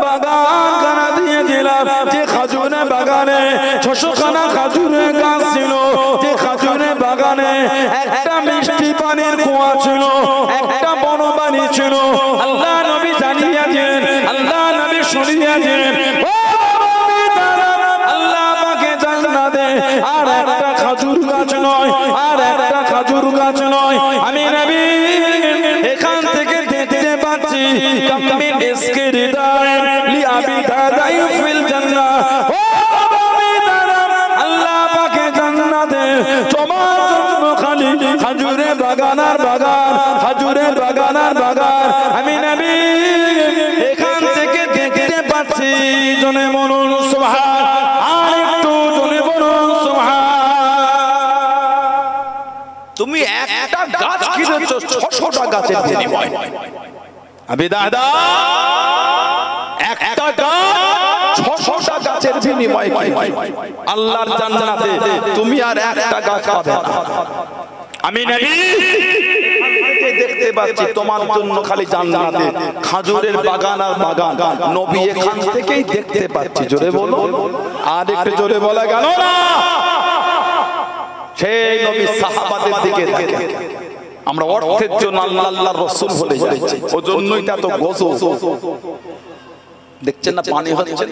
বাগান খানা দিয়েছিলাম, যে খাজুরের বাগানে 600 খানা খাজুরের গাছ ছিল, যে খাজুরের বাগানে একটা মিষ্টি পানির কুয়া ছিল, একটা বনবাণী ছিল। আল্লাহ নবী জানিয়েছেন, আল্লাহ নবী শুনিয়েছেন, আল্লাহ আমাকে জান্নাতে আর একটা খাজুর গাছ নয়, আর একটা খাজুর গাছ নয়, আমি নবী এখান থেকে দেখতে পাচ্ছি কামিল ইসকে হৃদয় লি আবি দাদাই ফিল জান্নাহ। ও আবি দাদা, আল্লাহ পাকে জান্নাতে তোমার জন্য খালি খাজুরের বাগান আর বাগান, খাজুরের বাগান আর বাগান, আমি নবী এখান থেকে দেখতে পাচ্ছি। জনে বলুন সুবহান, আর একটু জনে বলুন সুবহান। তুমি একটা গাছ কিনেছো 600টা গাছের বিনিময়ে, আবি দাদা একটা গাছ 600টা গাছের বিনিময়ে আল্লাহর জান্নাতে তুমি আর একটা গাছ পাবে না। আমি নবী দেখতে পাচ্ছি তোমার জন্য খালি জান্নাতে খাজুরের বাগান আর বাগান, নবী এখান থেকেই দেখতে পাচ্ছি। জোরে বলো, আর একটু জোরে বলা গেল না? সেই নবী সাহাবাদের দিকে দেখে আমরা অর্থের জন্য আল্লাহর রাসূল বলে যাচ্ছি, ওজন্যই তা তো গজব। দেখছেন না পানি হচ্ছে,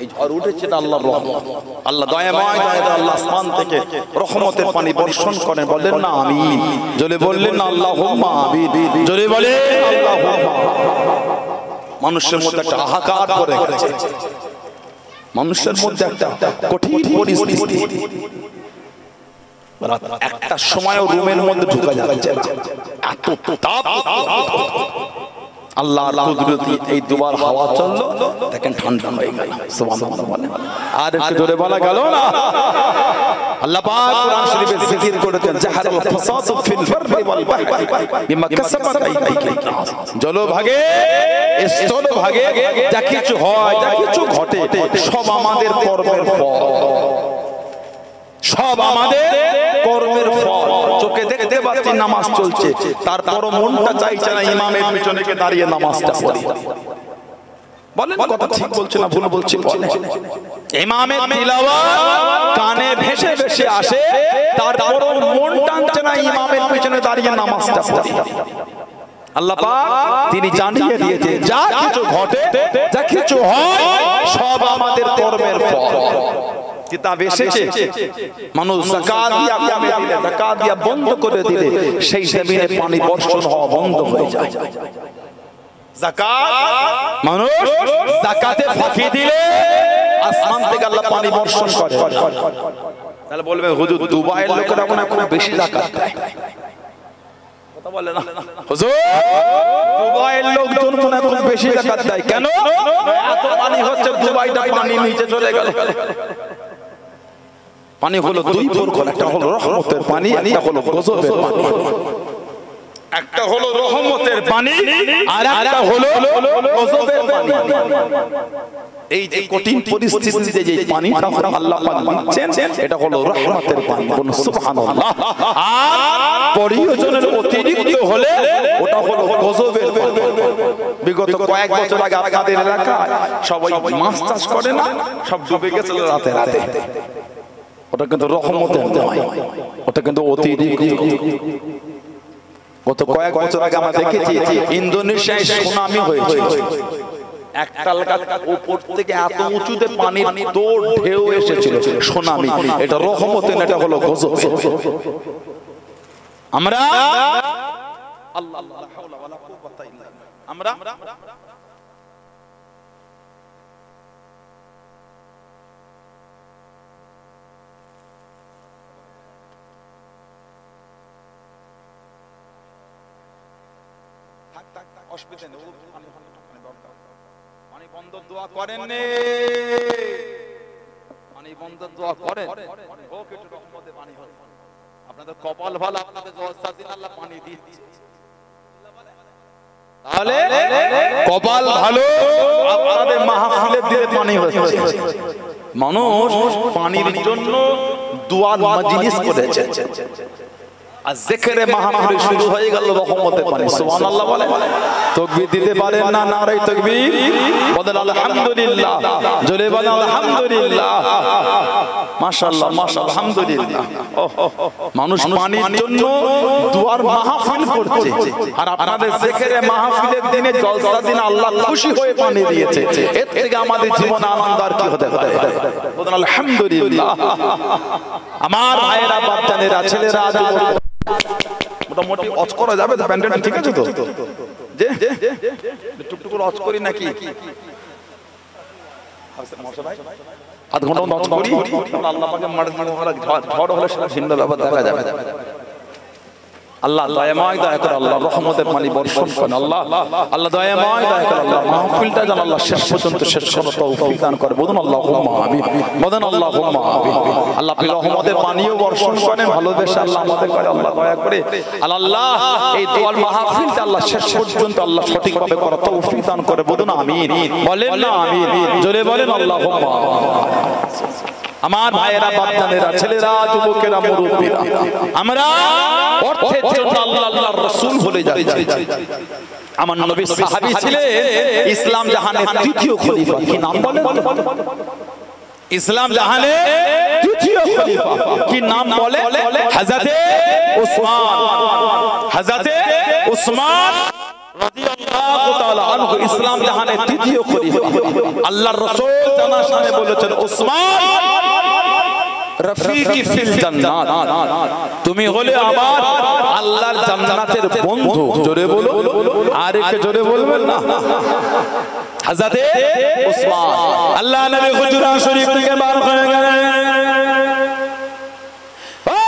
এই ঝড় উঠেছে, এটা আল্লাহর রহমত। আল্লাহ দয়াময়, আল্লাহ আসমান থেকে রহমতের পানি বর্ষণ করেন। বলেন না আমিন? জোরে বললেন না আল্লাহুম্মা আমিন? জোরে বলে আল্লাহুম্মা। মানুষের মধ্যে একটা হাহাকার পড়ে গেছে, মানুষের মধ্যে একটা কঠিন পরিস্থিতি। একটা সময়ও রুমের মধ্যে ঢুকা যাচ্ছে, এত তাপ। আল্লাহর কুদরতি এই দুবার হাওয়া চললো, দেখেন ঠান্ডা হয়ে গেল। সুবহানাল্লাহ বলেন, আর একটু জোরে বলা গেল না? আল্লাহ পাক কোরআন শরীফে জিকির করেছেন, জাহারাল ফাসাদু ফিল বাররি ওয়াল বাহরি বিমা কাসাবাত আইদিকুম। জলভাগে স্থলভাগে যা কিছু হয়, যা কিছু ঘটে, সব আমাদের কর্মের ফল, সব আমাদের কর্মের ফল। চোখে দেখতে পাচ্ছি নামাজ চলছে, তারপরও মনটা চাইছে না ইমামের পিছনে গিয়ে দাঁড়িয়ে নামাজটা পড়ি। বলেন কথা ঠিক বলছে না ভুল বলছি? ইমামের তিলাওয়াত কানে ভেসে ভেসে আসে, তারপরও মন টানছে না ইমামের পিছনে দাঁড়িয়ে নামাজটা পড়ি। আল্লাহ পাক তিনি জানিয়ে দিয়েছে, যা কিছু ঘটে, যা কিছু হয়, সব আমাদের কর্মের ফল। কিতাব এসেছে, মানুষ যাকাত দিয়া কমে দিলে, যাকাত দিয়া বন্ধ করে দিলে, সেই জমিনে পানি বর্ষণ হওয়া বন্ধ হয়ে যায়। যাকাত, মানুষ যাকাতে ফাঁকি দিলে আসমান থেকে আল্লাহ পানি বর্ষণ করে। তাহলে বলবে হুজুর দুবাইয়ের লোকেরা মনে খুব বেশি যাকাত দেয়। কথা বলে না হুজুর, দুবাইয়ের লোকজন মনে খুব বেশি যাকাত দেয়। কেন? এত পানি হচ্ছে, দুবাইটা পানি নিচে চলে গেল। পানি হলো দুই প্রকার, একটা হলো রহমতের পানি, একটা হলো গজবের পানি। একটা হলো রহমতের পানি, আর একটা হলো গজবের পানি। এই যে কঠিন পরিস্থিতিতে যে পানিটা আল্লাহ পাক দিচ্ছেন, এটা হলো রহমতের পানি। বলুন সুবহানাল্লাহ। আর প্রয়োজনের অতিরিক্ত হলে ওটা হলো গজবের পানি। বিগত কয়েক বছর আগে আপনাদের এলাকায় সবাই মাছ চাষ করে না, সব ডুবে গেছে রাতে রাতে। ওটা কিন্তু রহমতের নয়, ওটা কিন্তু অতিরিক্ত। গত কয়েক বছর আগে আমরা দেখেছি ইন্দোনেশিয়ায় সুনামি হয়েছে। একটা এলাকার উপর থেকে এত উঁচুতে পানির দৌড় ঢেউ এসেছিল, সুনামি। এটা রহমতের, এটা হলো গজব। আমরা আল্লাহ লা হাওলা ওয়ালা কুওয়াতা ইল্লা বিল্লাহ, আমরা অসুবিধা নেই, পানি বন্ধ দোয়া করেন, পানি বন্ধ দোয়া করেন, হোক একটু রহমতে পানি হয়। আপনাদের কপাল ভালো, আপনাদের 10 দিন আল্লাহ পানি দিচ্ছে। তাহলে কপাল ভালো, আপনাদের মাহফিলের দিনে পানি হচ্ছে। মানুষ পানির জন্য দোয়ার মজলিস করেছে। আর জিকিরে মাহফিল শুরু হয়ে গেল রহমতের পানি। সুবহানাল্লাহ বলে, তাকবীর দিতে পারেন না? নারে তাকবীর বলেন আলহামদুলিল্লাহ, জোরে বলেন আলহামদুলিল্লাহ, মাশাআল্লাহ মাশাআল্লাহ, আলহামদুলিল্লাহ। মানুষ পানির জন্য দুয়ার মাহফিল করছে, আর আপনাদের জিকিরে মাহফিলের দিনে জলসা দিন আল্লাহ খুশি হয়ে পানি দিয়েছে। এর থেকে আমাদের জীবনে আনন্দ আর কি হতে পারে? বলেন আলহামদুলিল্লাহ। আমার ভাইয়েরা, বাচ্চারা, ছেলেরা, মোটামুটি অজ করা যাবে তো? প্যান্ডেল ঠিক আছে তো? যে টুকটুক করে অজ করি নাকি? আধ ঘন্টা অজ করি, আল্লাহ পাকের ঝড় হলে সেটা ভিন্ন ব্যাপার দেখা যাবে। আল্লাহ দয়াময় দয়া করে আল্লাহ রহমতের পানি বর্ষণ করেন। আল্লাহ আল্লাহ দয়াময় দয়া করে আল্লাহ মাহফিলটা যেন আল্লাহ শেষ পর্যন্ত শেষ করার তৌফিক দান করে। বলুন আল্লাহুম্মা আমিন, বলেন আল্লাহুম্মা আমিন। আল্লাহ আপনি রহমতের পানিও বর্ষণ করেন, ভালোবেসে আল্লাহ আমাদের করে আল্লাহ দয়া করে আল্লাহ এই দোয়ার মাহফিলটা আল্লাহ শেষ পর্যন্ত আল্লাহ সঠিকভাবে করার তৌফিক দান করে। বলুন আমিন, বলেন না আমিন, জোরে বলেন আল্লাহুম্মা। আমার ভাইয়েরা, বাচ্চারা, ছেলেরা, যুবকেরা, মুরব্বীরা, আমরা অর্থের জন্য আল্লাহর রাসূল বলে যাচ্ছি। আমার নবী সাহাবী ছিলেন ইসলাম জাহানের তৃতীয় খলিফা। কি নাম বলেন? ইসলাম জাহানের তৃতীয় খলিফা কি নাম বলে? হযরতে উসমান। হযরতে উসমান রাদিয়াল্লাহু তাআলা আনহু ইসলাম জাহানের তৃতীয় খলিফা। আল্লাহর রাসূল জানার সামনে বলেছেন, উসমান রফিকি ফিল জান্নাত, তুমি হলে আমার আল্লাহর জান্নাতের বন্ধু। জোরে বলো, আর একটু জোরে বলবেন না? হযরতে উসমান। আল্লাহ নবী হুজরা শরীফ থেকে বার হয়ে গেলেন। ও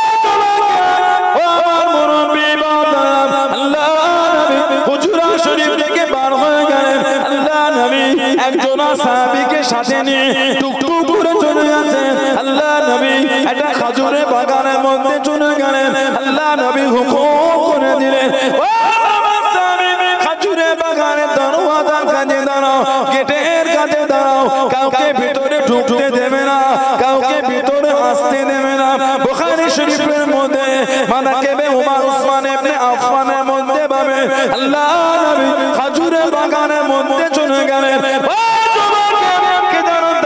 আমার মুরব্বি বাদাম, আল্লাহ নবী হুজরা শরীফ থেকে বার হয়ে গেলেন। আল্লাহ নবী একজন সাহাবীকে সাথে নিয়ে টুকটুক করে চলে যাচ্ছেন। আল্লাহ নবী একটা খেজুরের বাগানের মধ্যে চলে গেলেন। আল্লাহ নবী হুকুম করে দিলেন, ও আমার সাহাবী, খেজুরের বাগানের দরওয়াজার কাছে দাঁড়াও, গেটের কাছে দাঁড়াও, কাউকে ভিতরে ঢুকতে দেবে না, কাউকে ভিতরে আসতে দেবে না। বুখারী শরীফের মধ্যে মানাকিবে উমর উসমান ইবনে আফফানের মধ্যে পাবে আল্লাহ নবী খেজুরের বাগানের মধ্যে চলে গেলেন।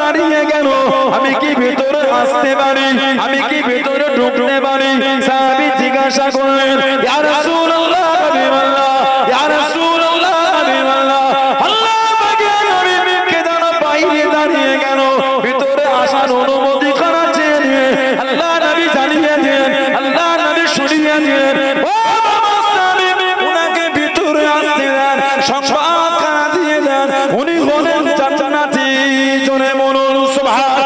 দাঁড়িয়ে গেল, আমি কি ভিতরে আসতে পারি? আমি কি ভিতরে ঢুকতে পারি? সাহাবী জিজ্ঞাসা করলেন, ইয়া রাসূলুল্লাহ, হাবিবাল্লাহ, ইয়া রাসূলুল্লাহ, হাবিবাল্লাহ। আল্লাহ পাকের নবী কে যেন বাইরে দাঁড়িয়ে গেল, ভিতরে আসার অনুমতি করা চেয়ে নিয়ে আল্লাহ নবী জানিয়ে দিলেন, আল্লাহ নবী শুনিয়ে দিলেন, ও আমার সাহাবী, উনাকে ভিতরে আসতে দেন, সংবাদ কারা দিয়ে দেন, উনি হলেন জান্নাতি। জোরে বলুন সুবহান,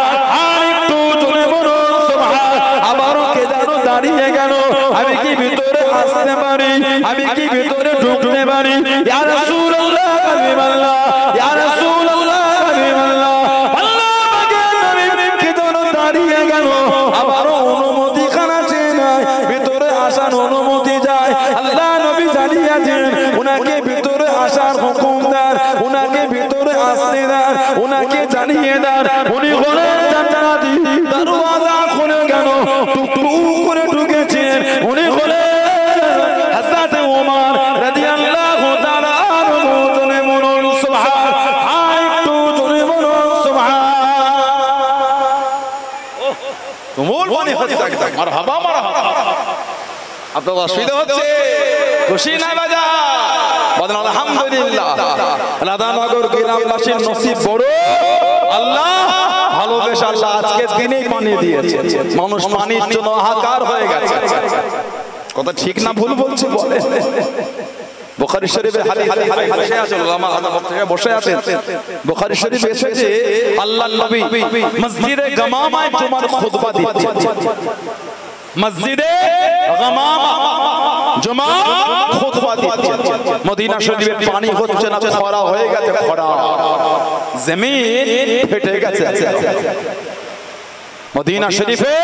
আর একটু জোরে বলুন সুবহান। আবারও কে যেন দাঁড়িয়ে গেল, আমি কি ভিতরে আসতে পারি? আমি কি ভিতরে ঢুকতে পারি? ইয়া রাসূলুল্লাহ, হাবিবাল্লাহ, ইয়া রাসূলুল্লাহ, হাবিবাল্লাহ। আল্লাহ পাকের নবী কে যেন দাঁড়িয়ে গেল, আবারও অনুমতি খানা চেয়ে নেয়, ভিতরে আসার অনুমতি যায়। আল্লাহ নবী জানিয়ে দেন, উনাকে ভিতরে আসার হুকুম দেন, উনাকে ভিতরে আসতে দেন, উনাকে জানিয়ে দেন, উনি হলেন জান্নাতি। দরওয়াজা খুলে গেল, টুকটুক করে ঢুকেছেন, উনি হলেন হযরত ওমর রাদিয়াল্লাহু তাআলা আনহু। জোরে বলুন সুবহান, আর একটু জোরে বলুন সুবহান। তুমুল পানি হচ্ছে, মারহাবা মারহাবা। আপনার অসুবিধা হচ্ছে, খুশি না বাজা? বলেন আলহামদুলিল্লাহ। রাধানগর গ্রামবাসীর নসিব বড়, আল্লাহ ভালোবেসে আল্লাহ আজকে দিনেই পানি দিয়েছে। মানুষ পানির জন্য হাহাকার হয়ে গেছে। কথা ঠিক না ভুল বলছে? বলে বুখারী শরীফে হাদিস বসে আছে, ওলামা বসে আছেন। বুখারী শরীফে এসেছে আল্লাহর নবী মসজিদে গামামায় জুমার খুতবা দিচ্ছেন। মসজিদে গামামা জুমা খুতবা দিচ্ছেন। মদিনা শরীফে পানি হচ্ছে না, খরা হয়ে গেছে, খরা, জমিন ফেটে গেছে। মদিনা শরীফে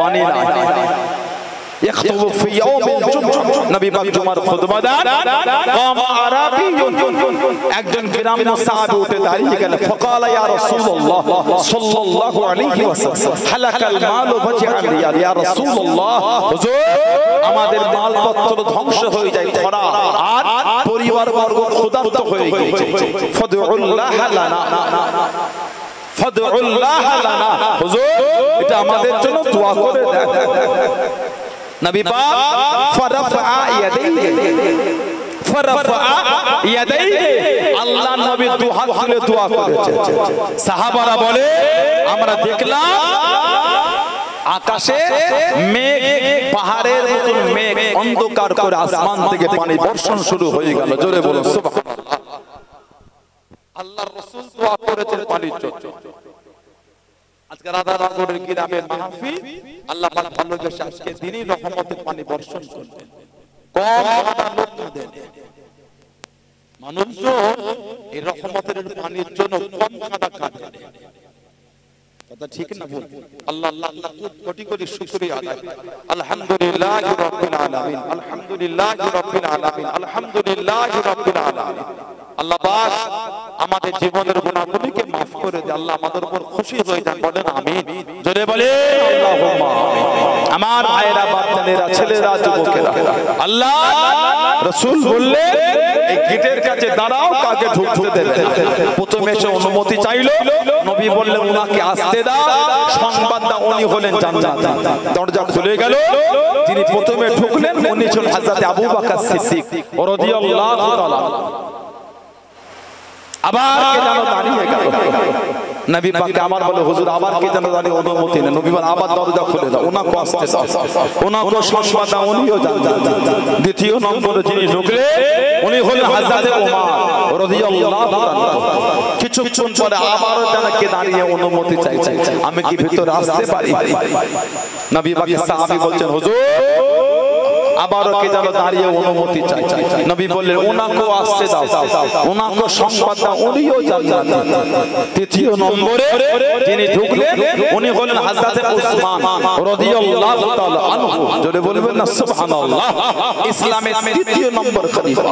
পানি নাই। ইয়াখতুবু ফি ইয়াউমিল জুমআহ নবী পাক জুমার খুতবা দেন কামা আরাবিয়ুন একজন গ্রাম্য সাহাবী উঠে দাঁড়িয়ে গেলেন ফাকালা ইয়া রাসূলুল্লাহ সাল্লাল্লাহু আলাইহি ওয়াসাল্লাম হালাকাল মালু ফাজআল রিয়াল ইয়া রাসূলুল্লাহ হুজুর আমাদের মালপত্র ধ্বংস হয়ে যায় খরা আর পরিবারবর্গ ক্ষুধার্ত হয়ে গেছে ফাদউল্লাহ লানা ফাদউল্লাহ লানা হুজুর এটা আমাদের জন্য দোয়া করে দেন নবী পাক ফারাফা ইয়াদাইহি আল্লাহর নবী দু হাত তুলে দোয়া করেছে সাহাবারা বলে আমরা দেখলাম আকাশে মেঘ পাহাড়ের মতো মেঘ অন্ধকার করে আসমান থেকে পানি বর্ষণ শুরু হয়ে গেল জোরে বলুন সুবহানাল্লাহ আল্লাহর রাসূল দোয়া করেছেন পানির জন্য আজকে রাধানগরের গ্রামে মাহফিল আল্লাহ পাক ভালোবেসে আজকে দিনই রহমতের পানি বর্ষণ করবেন কম লোক দেন মানুষজন এই রহমতের পানির জন্য কম কাঁদা কাঁদে কথা ঠিক না বল আল্লাহ আল্লাহ আল্লাহ কোটি কোটি শুকরিয়া আদায় আলহামদুলিল্লাহি রাব্বিল আলামিন আলহামদুলিল্লাহি রাব্বিল আলামিন আলহামদুলিল্লাহি রাব্বিল আলামিন আল্লাহ পাক আমাদের জীবনের গুনাহগুলোকে maaf করে দেন আল্লাহ আমাদের উপর খুশি হয়ে যান বলেন আমিন জোরে বলে আল্লাহুম্মা আমিন আমার ভাইরা বাচ্চারা ছেলেরা যুবকেরা আল্লাহ রাসূল বললেন এই গেটের কাছে দাঁড়াও কাকে ঢুকতে দেবে না প্রথমে এসে অনুমতি চাইলো নবী বললেন উনাকে আসতে দাও সংবাদ দাও উনি হলেন জান্নাতি দরজা খুলে গেল যিনি প্রথমে ঢুকলেন উনি ছিলেন হযরত আবু বকর সিদ্দিক রাদিয়াল্লাহু তাআলা আবার কে যেন দাঁড়িয়ে গেল নবী পাক আমার বলে হুজুর আবার কে যেন দাঁড়িয়ে অনুমতি নেন নবী বলেন আবার দরজা খুলে দাও ওনাকে আসতে দাও ওনাকে সংবাদ দাও উনিও জান্নাতি দ্বিতীয় নম্বরে যিনি ঢুকলেন উনি হলেন হযরত ওমর রাদিয়াল্লাহু তাআলা কিছুক্ষণ পরে আবারও যেন কে দাঁড়িয়ে অনুমতি চাইছে আমি কি ভিতরে আসতে পারি নবী পাক সাহাবী বলছেন হুজুর আবারও কে যেন দাঁড়িয়ে অনুমতি চাই নবী বললেন ওনাকেও আসতে দাও ওনাকে সংবাদ দাও উনিও জান্নাতি তৃতীয় নম্বরে যিনি ঢুকলেন উনি হলেন হযরত উসমান রাদিয়াল্লাহু তাআলা আনহু জোরে বলবেন না সুবহানাল্লাহ ইসলামের তৃতীয় নম্বর খলিফা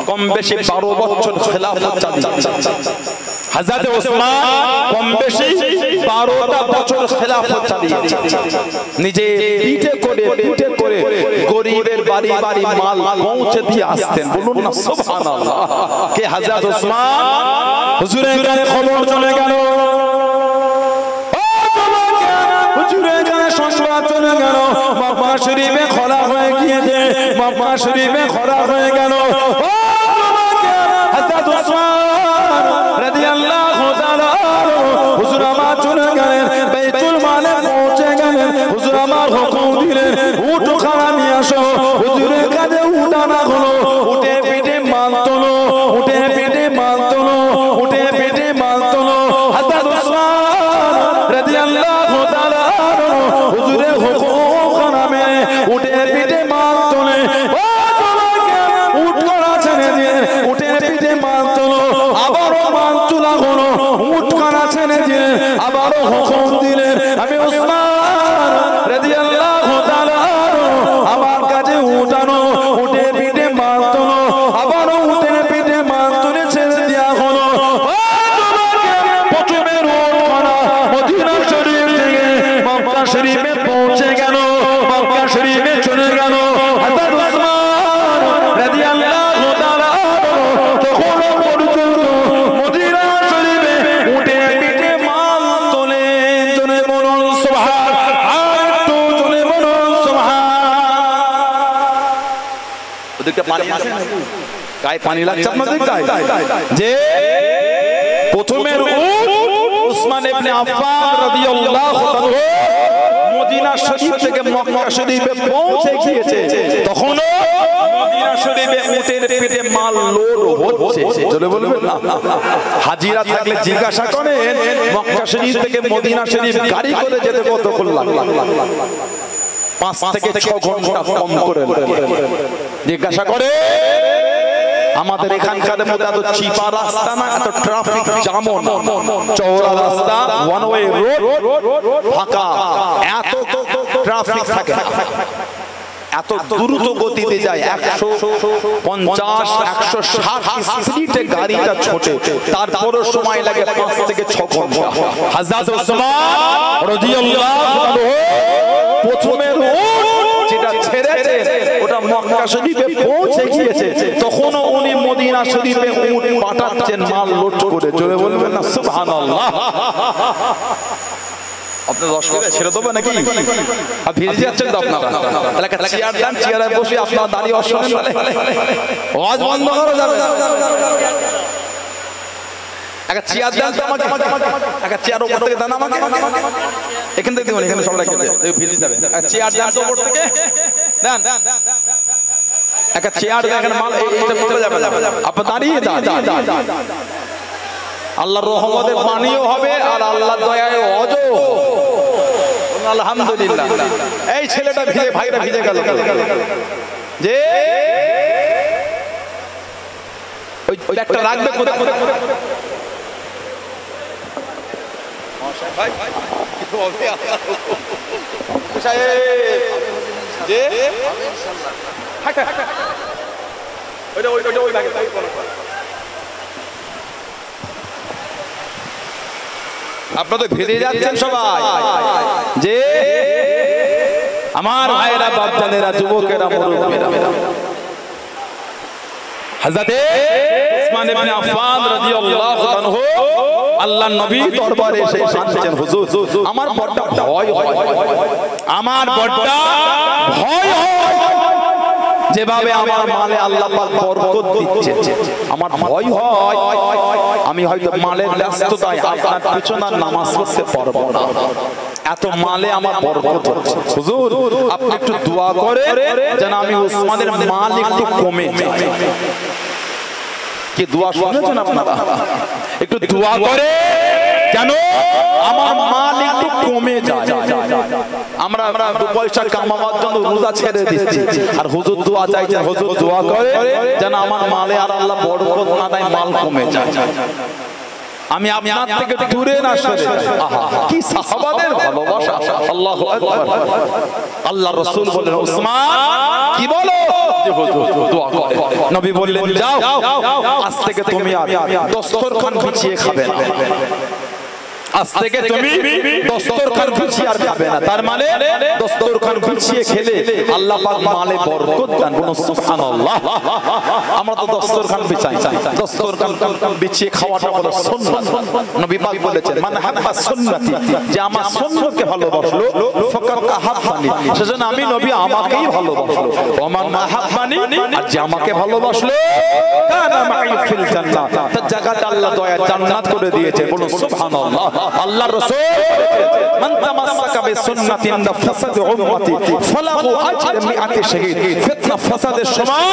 কম বেশি 12 বছর খেলাফত চালিয়েছে হযরত উসমান কম বেশি 12টা বছর খেলাফত চালিয়েছে নিজে পিঠে করে গরিবের বাড়ি বাড়ি মাল পৌঁছে দিয়ে আসতেন বলুন না সুবহানাল্লাহ কে হযরত উসমান হুজুরের কানে খবর চলে গেল হুজুরের কানে সংবাদ চলে গেল মক্কা শরীফে খরা হয়ে গিয়েছে মক্কা শরীফে খরা হয়ে গেল হযরত উসমান রাদিয়াল্লাহু তাআলা হুজুর আমার চলে গেলেন বাইতুল মালে পৌঁছে গেলেন হুজুর আমার হুকুম দিলেন উঠ খানা নিয়ে আসো হুজুরের কাছে উঠানা হলো উঠে পিঠে মাল তোলো উঠে পিঠে মাল তোলো উঠে পিঠে মাল তোলো হযরত উসমান রাদিয়াল্লাহু তাআলা হুজুরের হুকুম খানা মেনে উঠে পিঠে মাল তোলে ও তোমাকে উঠ করা ছেড়ে দিয়ে উঠে পিঠে মাল তোলো আবারও মাল তোলা হলো উঠ করা ছেড়ে দিয়ে আবারও হুকুম দিলেন আমি উসমান রাদিয়াল্লাহু তাআলা আমার কাছে উঠানো উঠে পিঠে মাল তোলো আবারও উঠে পিঠে মাল তুলে ছেড়ে দেওয়া হলো প্রথমে রওনা মদিনা শরীফ থেকে মক্কা শরীফে পৌঁছে গেল মক্কা শরীফে চলে গেল হযরত উসমান রাদিয়াল্লাহু তাআলা তখন পর্যন্ত মদিনা শরীফে উঠে পিঠে মাল তোলে জনে বলুন সুবহানাল্লাহ জনে বলুন সুবহানাল্লাহ ওদিকে পানি আছে নাকি গায়ে পানি লাগছে আপনাদের গায়ে যে প্রথমের উসমান ইবনে আফফান রাদিয়াল্লাহু তাআলা মদিনা শরীফ থেকে মক্কা শরীফে পৌঁছে গিয়েছে তখন মদিনা শরীফে উটের পেটে মাল লোড হচ্ছে চলে বলবেন না হাজিরা থাকলে জিজ্ঞাসা করেন মক্কা শরীফ থেকে মদিনা শরীফ গাড়ি করে যেতে কতক্ষণ লাগে 5 থেকে 6 ঘন্টা কম করে জিজ্ঞাসা করে আমাদের এখানকার মধ্যে এত চিপা রাস্তা না এত ট্রাফিক জামও না চওড়া রাস্তা ওয়ান ওয়ে রোড ফাঁকা এত ট্রাফিক থাকে এত দ্রুত গতিতে যায় 150 160 স্পিডে গাড়িটা ছোটে, তারপর সময় লাগে 5 থেকে 6 ঘন্টা। হযরত ওসমান রাদিয়াল্লাহু আনহু প্রথমের যেটা ছেড়েছে ওটা মক্কা শরীফে পৌঁছে গিয়েছে, তখনও উনি মদিনা শরীফে উট পাঠাচ্ছেন মাল লোড করে। জোরে বলবেন না সুবহানাল্লাহ। আপনার 10 টাকা ছেড়ে দেবে নাকি? আর ভিজে যাচ্ছেন তো আপনারা, তাহলে একটা চেয়ার দেন, চেয়ারে বসে আপনারা দাঁড়িয়ে অসনেন, আওয়াজ বন্ধ করা যাবে। একটা চেয়ার দেন তো আমাকে, একটা চেয়ার উপর থেকে দেন আমাকে, এখান থেকে দিবেন, এখানে সব রাখবেন, ভিজে যাবে। একটা চেয়ার দেন তো উপর থেকে দেন, একটা চেয়ার দেন, এখানে মাল এইটা পড়ে যাবে, আপনি দাঁড়িয়ে দাঁড়িয়ে আল্লাহর রহমতে পানিও হবে আর আল্লাহর দয়ায় অজো। আলহামদুলিল্লাহ। এই ছেলেটা ভিজে, ভাইরা ভিজে গেল যে ওই ব্যাগটা রাখবে কোথায়? ভাই কি হবে সাহেব যে ইনশাআল্লাহ থাক থাক ওই ব্যাগে আপনাদের ভেদে যাচ্ছেন সবাই যে আমার ভাইরা, বাচ্চাদেরা, যুবকেরা, মুরব্বীরা, হযরতে উসমান ইবনে আফফান রাদিয়াল্লাহু আনহু আল্লাহর নবী দরবারে এসে বলছেন, হুজুর আমার বড় ভয় হয়, আমার বড় ভয় হয় যেভাবে আমার মালে আল্লাহ পাক বরকত দিচ্ছেন, আমার ভয় হয় আমি হয়তো মালের ব্যস্ততায় আপনার পিছনে নামাজ পড়তে পারবো না, এত মালে আমার বরকত হচ্ছে। হুজুর আপনি একটু দোয়া করে যেন আমি উসমানের মাল একটু কমে যায়। কি দোয়া শুনেছেন আপনারা? একটু দোয়া করে যেন আমার মাল একটু কমে যায়। আমরা 2 পয়সা কামাবার জন্য রোজা ছেড়ে দিচ্ছি, আর হুজুর দোয়া চাইছেন, হুজুর দোয়া করে যেন আমার মালে আর আল্লাহ বরকত না দেয়, মাল কমে যায়, আমি আপনার থেকে দূরে না সরে। আহা কি সাহাবাদের ভালোবাসা, আল্লাহু আকবার। আল্লাহর রাসূল বলেন, উসমান কি বলো? যে হুজুর দোয়া করে। নবী বললেন, যাও আজ থেকে তুমি আর দস্তরখান বিছিয়ে খাবে না, আজ থেকে তুমি দস্তরখান বিছিয়ে আর খাবে না। তার মানে দস্তরখান বিছিয়ে খেলে আল্লাহ পাক মালে বরকত দেন। বলুন সুবহানাল্লাহ। আমরা তো দস্তরখান বিছাই, দস্তরখান বিছিয়ে খাওয়াটা হলো সুন্নাত। নবী পাক বলেছেন, মান হাব্বা সুন্নতি, যে আমার সুন্নতকে ভালোবাসলো, ফাকাত আহাব্বানি, সেজন্য আমি নবী আমাকেই ভালোবাসলো। ওয়া মান আহাব্বানি, আর যে আমাকে ভালোবাসলো, কানা মাই ফিল জান্নাহ, তার জায়গাটা আল্লাহ দয়া জান্নাত করে দিয়েছে। বলুন সুবহানাল্লাহ। আল্লাহর রাসূল মান তামাসসাকা বিসুন্নাতিন ফাসাদ উম্মতি ফালাহু আজরু মিআতি শাহীদ। ফিতনা ফাসাদের সময়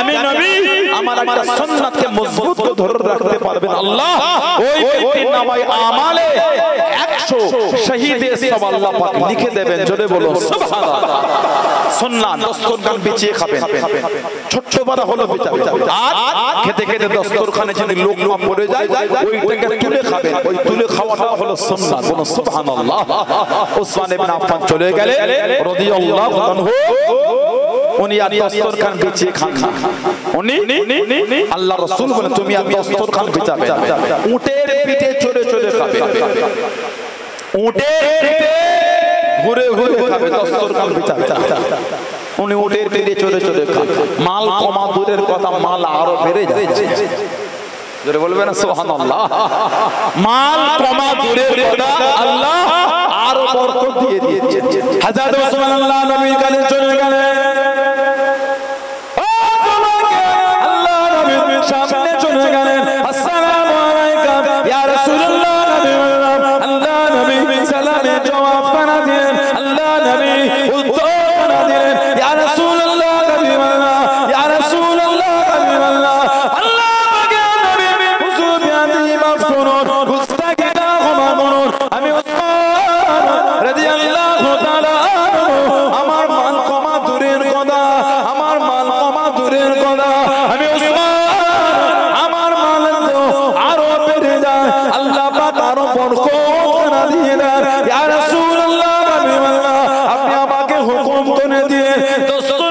আমি নবী আমার একটা সুন্নাতকে মজবুত করে ধরে রাখতে পারবেন, আল্লাহ ওই ব্যক্তির নামায় আমালে 100 শহীদের সওয়াব আল্লাহ পাক লিখে দেবেন। জোরে বলো সুবহানাল্লাহ। সুন্নাত দস্তরখান বিছিয়ে খাবেন, ছোট বড় হলো বিচাবে, আর খেতে খেতে দস্তরখানে যদি লোকমা পড়ে যায় ওইটাকে তুলে খাবেন, ওই তুলে খাওয়াটা হলো সুন্নাত। বলুন সুবহানাল্লাহ। উসমান ইবনে আফফান চলে গেলেন রাদিয়াল্লাহু আনহু, উনি আর দস্তরখান বিছিয়ে খান না, উনি আল্লাহর রাসূল বলেন, তুমি আর দস্তরখান বিছাবে না, উটের পিঠে চড়ে চড়ে খাবে, উটের পিঠে ঘুরে ঘুরে খাবে, দস্তরখান বিছাবে না। উনি উটের পিঠে চড়ে চড়ে খান। মাল কমা দূরের কথা, মাল আরো বেড়ে যাচ্ছে। জোরে বলবেন না সুবহানাল্লাহ। মাল কমা দূরের কথা, আল্লাহ আরো বরকত দিয়ে দিয়েছে। হযরত ওসমান আল্লাহ নবীর কাছে চলে গেলেন, আল্লাহ নবীর সামনে চলে গেলেন, আসসালামু আলাইকুম ইয়া রাসূলুল্লাহ। আল্লাহ নবী সালামের জবাব কানা দিলেন, আল্লাহ নবী উত্তর কানা দিলেন, ইয়া রাসূলুল্লাহ হাবিবাল্লাহ, ইয়া রাসূলুল্লাহ হাবিবাল্লাহ। আল্লাহ পাকে নবী হুজুর বিয়াদি মাফ করুন, গুস্তাখিটা ক্ষমা করুন, আমি উসমান রাদিয়াল্লাহু তাআলা আমার মান কমা দূরের কথা, আমার মান কমা দূরের কথা, আমি উসমান আমার মান তো আরো বেড়ে যায়, আল্লাহ পাক আরো বরকত কানা দিয়ে দেন। ইয়া রাসূলুল্লাহ হাবিবাল্লাহ, আপনি আমাকে হুকুম করে দিয়ে দোস্ত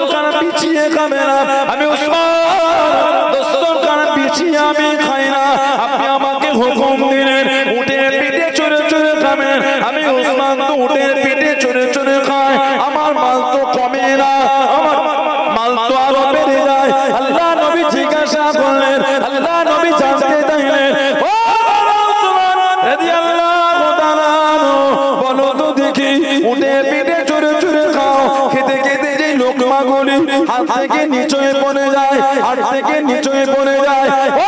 রাদিয়াল্লাহু তাআলা বলো তো দেখি উঠে পিঠে চড়ে চড়ে খাও খেতে খেতে যে লোকমাগুলি হাত থেকে নিচে পড়ে যায় হাত থেকে নিচে পড়ে যায় ও